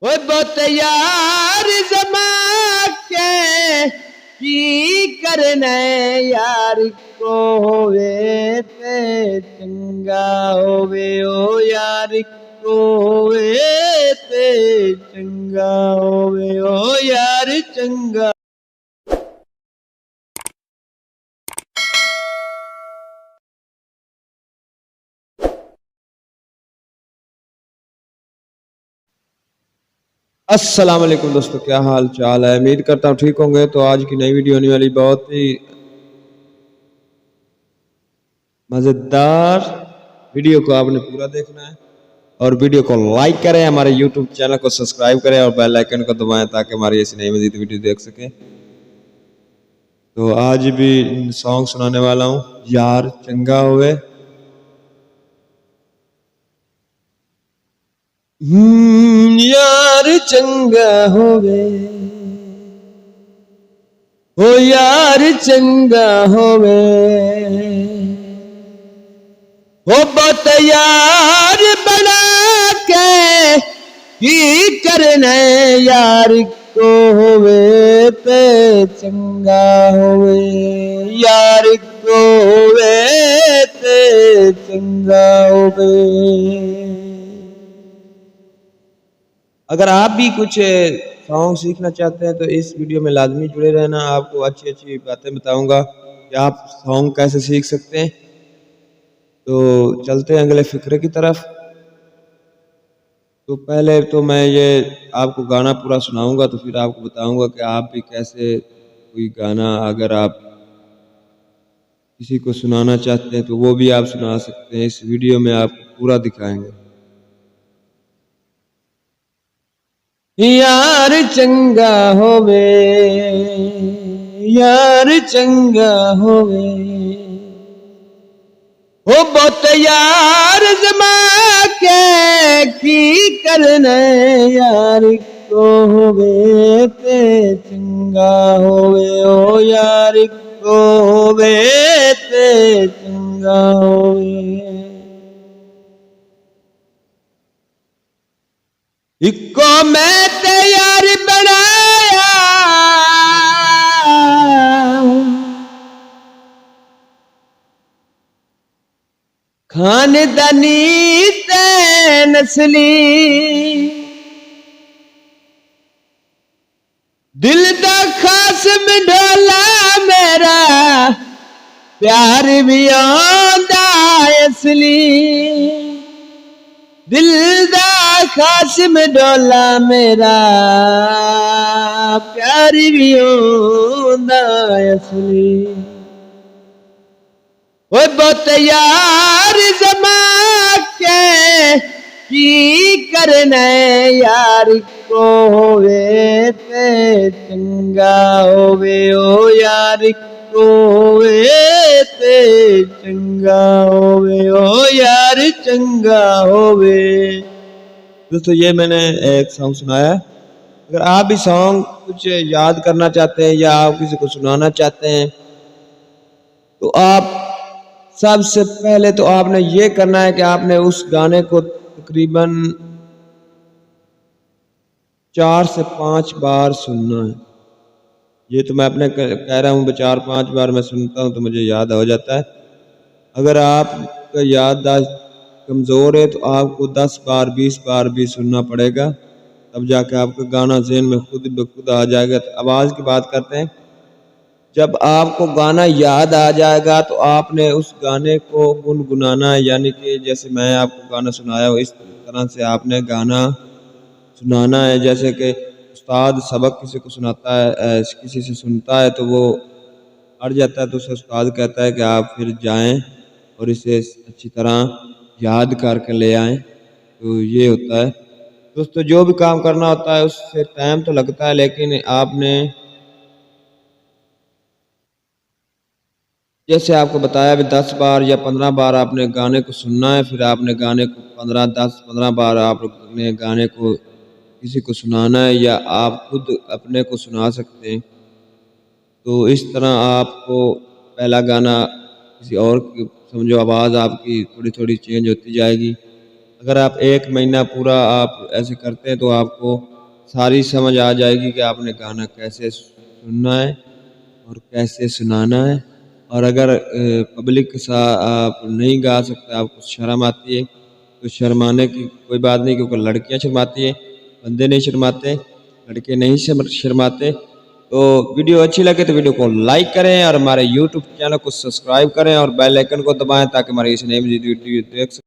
ओए बहुत यार जमा के की करने यार को होवे ते चंगा होवे ओ यार को होवे ते चंगा होवे ओ यार चंगा। अस्सलाम वालेकुम दोस्तों, क्या हाल चाल है। उम्मीद करता हूँ ठीक होंगे। तो आज की नई वीडियो होने वाली बहुत ही मज़ेदार। वीडियो को आपने पूरा देखना है और वीडियो को लाइक करें, हमारे यूट्यूब चैनल को सब्सक्राइब करें और बेल आइकन को दबाएं ताकि हमारी ऐसी नई मज़ीद वीडियो देख सकें। तो आज भी सॉन्ग सुनाने वाला हूँ, यार चंगा होवे। यार चंगा होवे ओ यार चंगा होवे ओ बहुत यार बना के की करने यार को होवे ते चंगा होवे यार को होवे ते चंगा होवे। अगर आप भी कुछ सॉन्ग सीखना चाहते हैं तो इस वीडियो में लाजमी जुड़े रहना। आपको अच्छी अच्छी बातें बताऊंगा कि आप सॉन्ग कैसे सीख सकते हैं। तो चलते हैं अगले फिक्रे की तरफ। तो पहले तो मैं ये आपको गाना पूरा सुनाऊंगा, तो फिर आपको बताऊंगा कि आप भी कैसे कोई गाना अगर आप किसी को सुनाना चाहते हैं तो वो भी आप सुना सकते हैं। इस वीडियो में आपको पूरा दिखाएंगे। यार चंगा होवे यार चंगा होवे ओ बहुत यार जमा के की करने यार को होवे ते चंगा होवे ओ यार को होवे ते चंगा होवे। इको मैं तैयार बनाया खानदानी ते नस्ली दिल दा खास ढोला मेरा प्यार भी आंदा असली दिल दा खासिम डोला मेरा प्यार भी होंदा असली। ओए बहुत यार जमा के की करने यार को होवे ते चंगा होवे ओ यार को होवे ते चंगा होवे ओ यार चंगा होवे। दोस्तों ये मैंने एक सॉन्ग सुनाया। अगर आप भी सॉन्ग कुछ याद करना चाहते हैं या आप किसी को सुनाना चाहते हैं तो आप सबसे पहले तो आपने ये करना है कि आपने उस गाने को तकरीबन 4 से 5 बार सुनना है। ये तो मैं अपने कह रहा हूँ 4-5 बार मैं सुनता हूँ तो मुझे याद हो जाता है। अगर आपका याददाश्त कमज़ोर है तो आपको 10 बार 20 बार भी सुनना पड़ेगा, तब जाके आपका गाना ज़हन में खुद ब खुद आ जाएगा। तो आवाज़ की बात करते हैं। जब आपको गाना याद आ जाएगा तो आपने उस गाने को गुनगुनाना है, यानी कि जैसे मैं आपको गाना सुनाया हो इस तरह से आपने गाना सुनाना है। जैसे कि उस्ताद सबक किसी को सुनाता है, किसी से सुनता है तो वो अड़ जाता है तो उसे उस्ताद कहता है कि आप फिर जाएं और इसे अच्छी तरह याद करके ले आएं। तो ये होता है दोस्तों, जो भी काम करना होता है उससे टाइम तो लगता है, लेकिन आपने जैसे आपको बताया भी 10 बार या 15 बार आपने गाने को सुनना है। फिर आपने गाने को 10-15 बार आपने गाने को किसी को सुनाना है या आप खुद अपने को सुना सकते हैं। तो इस तरह आपको पहला गाना किसी और की समझो आवाज़ आपकी थोड़ी थोड़ी चेंज होती जाएगी। अगर आप 1 महीना पूरा आप ऐसे करते हैं तो आपको सारी समझ आ जाएगी कि आपने गाना कैसे सुनना है और कैसे सुनाना है। और अगर पब्लिक के साथ आप नहीं गा सकते, आपको शर्म आती है, तो शर्माने की कोई बात नहीं, क्योंकि लड़कियां शर्माती है, बंदे नहीं शर्माते, लड़के नहीं शर्माते। तो वीडियो अच्छी लगे तो वीडियो को लाइक करें और हमारे यूट्यूब चैनल को सब्सक्राइब करें और बेल आइकन को दबाएं ताकि हमारी इस नई वीडियो देख सकें।